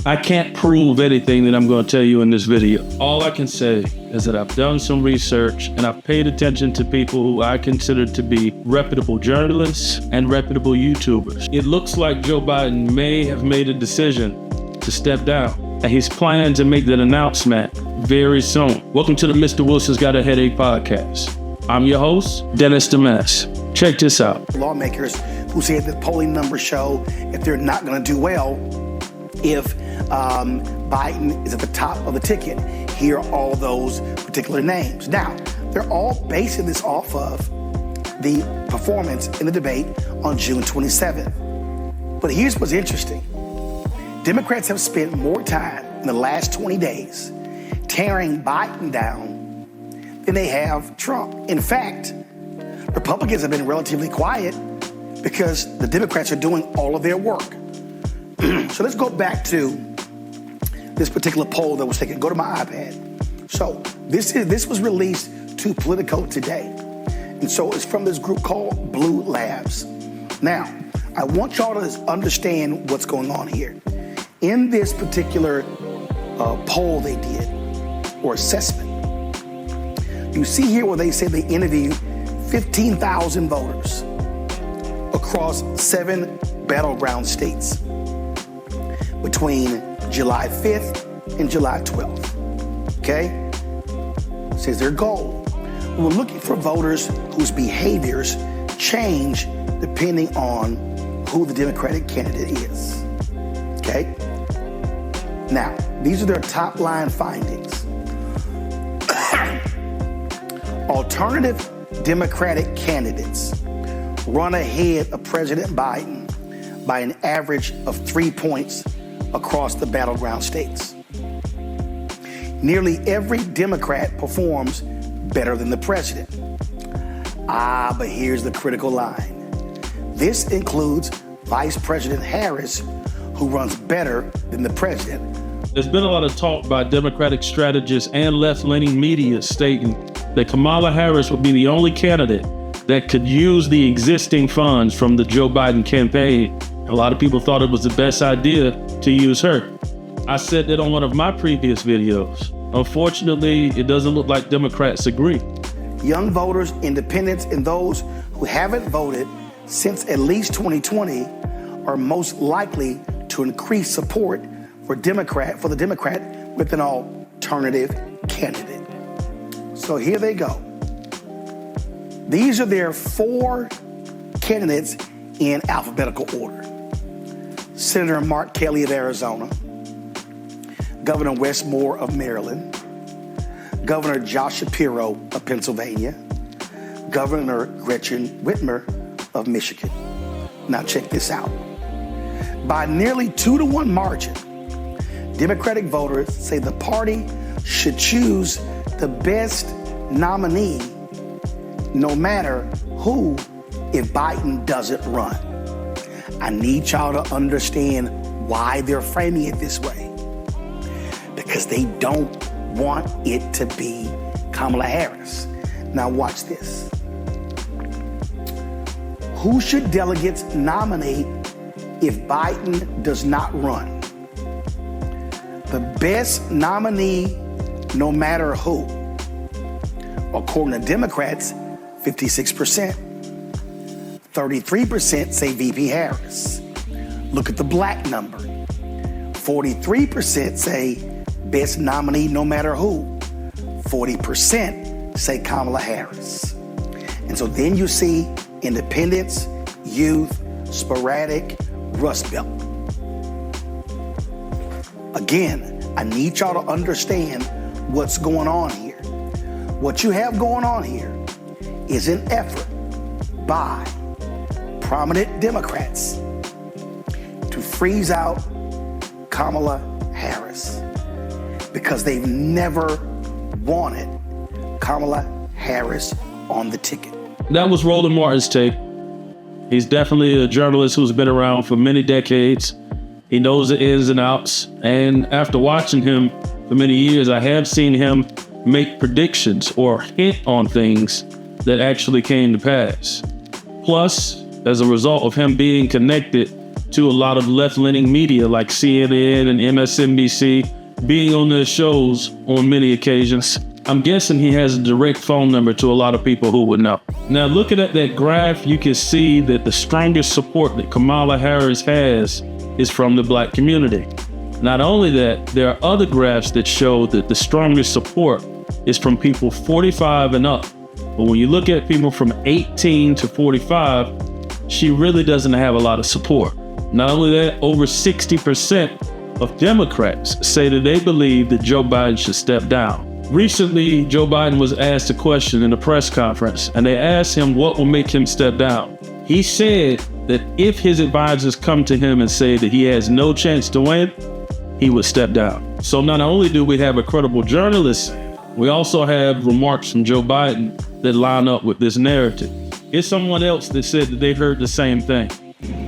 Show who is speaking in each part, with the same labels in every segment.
Speaker 1: I can't prove anything that I'm going to tell you in this video. All I can say is that I've done some research and I've paid attention to people who I consider to be reputable journalists and reputable YouTubers. It looks like Joe Biden may have made a decision to step down, and he's planning to make that announcement very soon. Welcome to the Mr. Wilson's Got a Headache podcast. I'm your host, Dennis DeMess. Check this out.
Speaker 2: Lawmakers who say that polling numbers show if they're not going to do well if Biden is at the top of the ticket. Here are all those particular names. Now, they're all basing this off of the performance in the debate on June 27th. But here's what's interesting. Democrats have spent more time in the last 20 days tearing Biden down than they have Trump. In fact, Republicans have been relatively quiet because the Democrats are doing all of their work. So let's go back to this particular poll that was taken. Go to my iPad. So this was released to Politico today. And so it's from this group called Blue Labs. Now, I want y'all to understand what's going on here. In this particular poll they did, or assessment, you see here where they say they interviewed 15,000 voters across 7 battleground states between July 5th and July 12th, okay? Says their goal. We're looking for voters whose behaviors change depending on who the Democratic candidate is, okay? Now, these are their top line findings. Alternative Democratic candidates run ahead of President Biden by an average of 3 points across the battleground states. Nearly every Democrat performs better than the president. But here's the critical line. This includes Vice President Harris, who runs better than the president.
Speaker 1: There's been a lot of talk by Democratic strategists and left-leaning media stating that Kamala Harris would be the only candidate that could use the existing funds from the Joe Biden campaign. A lot of people thought it was the best idea to use her. I said that on one of my previous videos. Unfortunately, it doesn't look like Democrats agree.
Speaker 2: Young voters, independents, and those who haven't voted since at least 2020 are most likely to increase support for the Democrat with an alternative candidate. So here they go. These are their 4 candidates in alphabetical order. Senator Mark Kelly of Arizona, Governor Wes Moore of Maryland, Governor Josh Shapiro of Pennsylvania, Governor Gretchen Whitmer of Michigan. Now check this out. By nearly 2-to-1 margin, Democratic voters say the party should choose the best nominee no matter who if Biden doesn't run. I need y'all to understand why they're framing it this way. Because they don't want it to be Kamala Harris. Now watch this. Who should delegates nominate if Biden does not run? The best nominee no matter who. According to Democrats, 56%. 33% say VP Harris. Look at the black number. 43% say best nominee no matter who. 40% say Kamala Harris. And so then you see independents, youth, sporadic, Rust Belt. Again, I need y'all to understand what's going on here. What you have going on here is an effort by prominent Democrats to freeze out Kamala Harris because they've never wanted Kamala Harris on the ticket.
Speaker 1: That was Roland Martin's take. He's definitely a journalist who's been around for many decades. He knows the ins and outs. And after watching him for many years, I have seen him make predictions or hint on things that actually came to pass. Plus, as a result of him being connected to a lot of left-leaning media like CNN and MSNBC, being on their shows on many occasions. I'm guessing he has a direct phone number to a lot of people who would know. Now, looking at that graph, you can see that the strongest support that Kamala Harris has is from the Black community. Not only that, there are other graphs that show that the strongest support is from people 45 and up. But when you look at people from 18 to 45, she really doesn't have a lot of support. Not only that, over 60% of Democrats say that they believe that Joe Biden should step down. Recently, Joe Biden was asked a question in a press conference, and they asked him what will make him step down. He said that if his advisors come to him and say that he has no chance to win, he would step down. So not only do we have a credible journalist, we also have remarks from Joe Biden that line up with this narrative. It's someone else that said that they heard the same thing.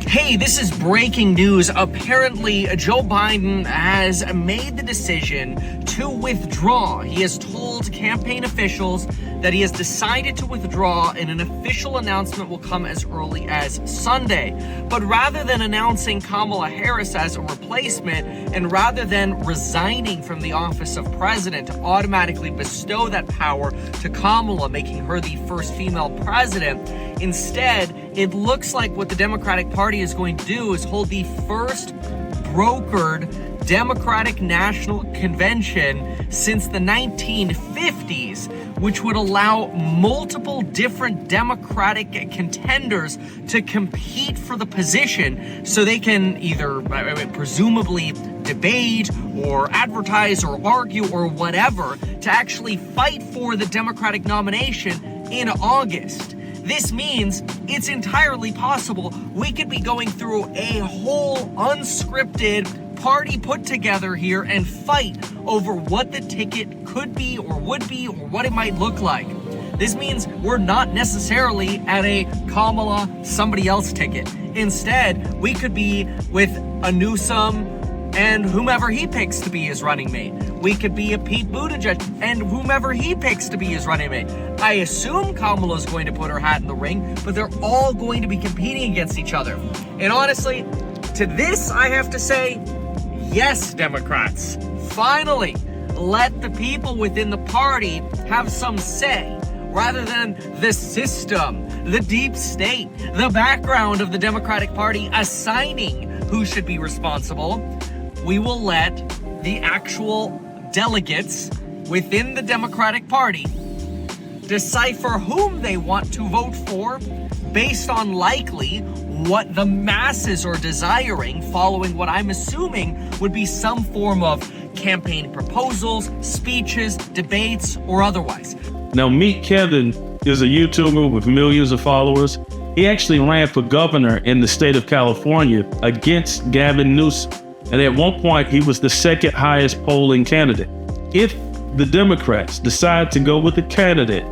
Speaker 3: Hey, this is breaking news. Apparently, Joe Biden has made the decision to withdraw. He has told campaign officials that he has decided to withdraw, and an official announcement will come as early as Sunday. But rather than announcing Kamala Harris as a replacement, and rather than resigning from the office of president to automatically bestow that power to Kamala, making her the first female president, instead, it looks like what the Democratic Party is going to do is hold the first brokered Democratic National Convention since the 1950s, which would allow multiple different Democratic contenders to compete for the position so they can either presumably debate or advertise or argue or whatever to actually fight for the Democratic nomination in August. This means it's entirely possible we could be going through a whole unscripted party put together here and fight over what the ticket could be or would be or what it might look like. This means we're not necessarily at a Kamala somebody else ticket. Instead, we could be with a Newsom and whomever he picks to be his running mate. We could be a Pete Buttigieg and whomever he picks to be his running mate. I assume Kamala's going to put her hat in the ring, but they're all going to be competing against each other. And honestly, to this I have to say, yes, Democrats. Finally, let the people within the party have some say, rather than the system, the deep state, the background of the Democratic Party assigning who should be responsible. We will let the actual delegates within the Democratic Party decipher whom they want to vote for based on likely what the masses are desiring, following what I'm assuming would be some form of campaign proposals, speeches, debates, or otherwise.
Speaker 1: Now, Meet Kevin is a YouTuber with millions of followers. He actually ran for governor in the state of California against Gavin Newsom. And at one point, he was the second highest polling candidate. If the Democrats decide to go with a candidate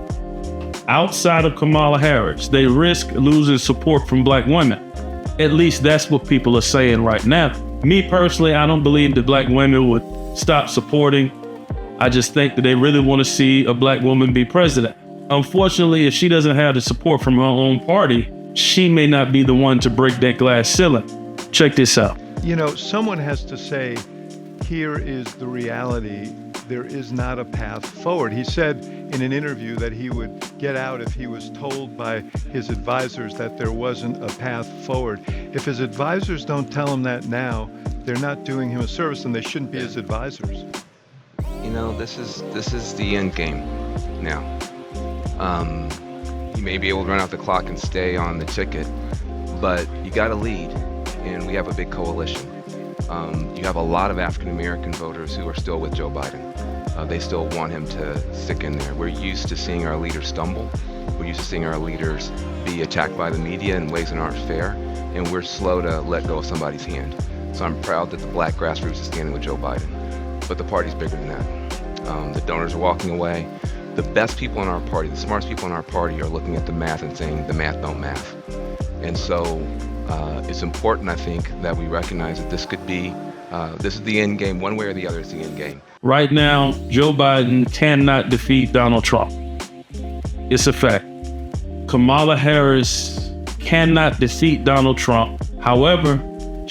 Speaker 1: outside of Kamala Harris, they risk losing support from Black women. At least that's what people are saying right now. Me personally, I don't believe that Black women would stop supporting. I just think that they really want to see a Black woman be president. Unfortunately, if she doesn't have the support from her own party, she may not be the one to break that glass ceiling. Check this out.
Speaker 4: You know, someone has to say, here is the reality. There is not a path forward. He said in an interview that he would get out if he was told by his advisors that there wasn't a path forward. If his advisors don't tell him that now, they're not doing him a service, and they shouldn't be his advisors.
Speaker 5: You know, this is the end game now. You may be able to run out the clock and stay on the ticket, but you got to lead. And we have a big coalition. You have a lot of African American voters who are still with Joe Biden. They still want him to stick in there. We're used to seeing our leaders stumble. We're used to seeing our leaders be attacked by the media in ways that aren't fair, and we're slow to let go of somebody's hand. So I'm proud that the Black grassroots is standing with Joe Biden. But the party's bigger than that. The donors are walking away. The best people in our party, the smartest people in our party are looking at the math and saying the math don't math. And so it's important, I think, that we recognize that this could be, this is the end game. One way or the other, it's the end game.
Speaker 1: Right now, Joe Biden cannot defeat Donald Trump. It's a fact. Kamala Harris cannot defeat Donald Trump. However,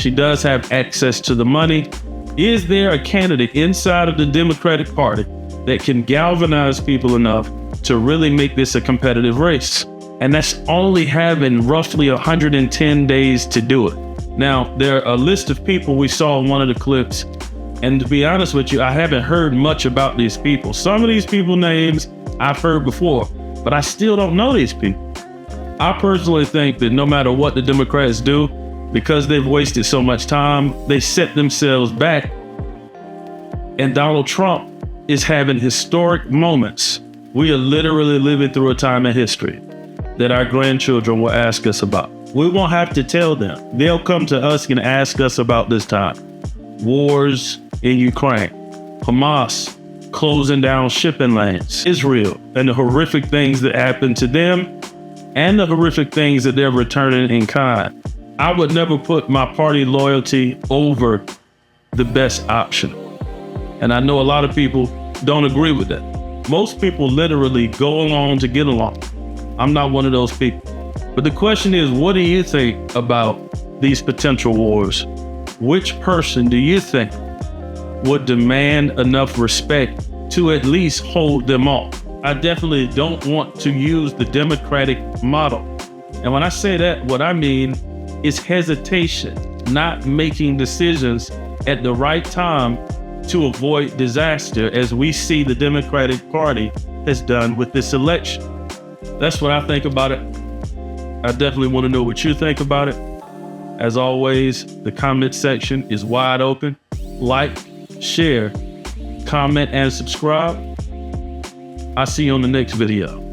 Speaker 1: She does have access to the money. Is there a candidate inside of the Democratic Party that can galvanize people enough to really make this a competitive race? And that's only having roughly 110 days to do it. Now, there are a list of people we saw in one of the clips. And to be honest with you, I haven't heard much about these people. Some of these people names I've heard before, but I still don't know these people. I personally think that no matter what the Democrats do, because they've wasted so much time, they set themselves back. And Donald Trump is having historic moments. We are literally living through a time in history that our grandchildren will ask us about. We won't have to tell them. They'll come to us and ask us about this time. Wars in Ukraine, Hamas closing down shipping lanes, Israel, and the horrific things that happen to them and the horrific things that they're returning in kind. I would never put my party loyalty over the best option. And I know a lot of people don't agree with that. Most people literally go along to get along. I'm not one of those people. But the question is, what do you think about these potential wars? Which person do you think would demand enough respect to at least hold them off? I definitely don't want to use the Democratic model. And when I say that, what I mean is hesitation, not making decisions at the right time to avoid disaster, as we see the Democratic Party has done with this election. That's what I think about it. I definitely want to know what you think about it. As always, the comment section is wide open. Like, share, comment, and subscribe. I'll see you on the next video.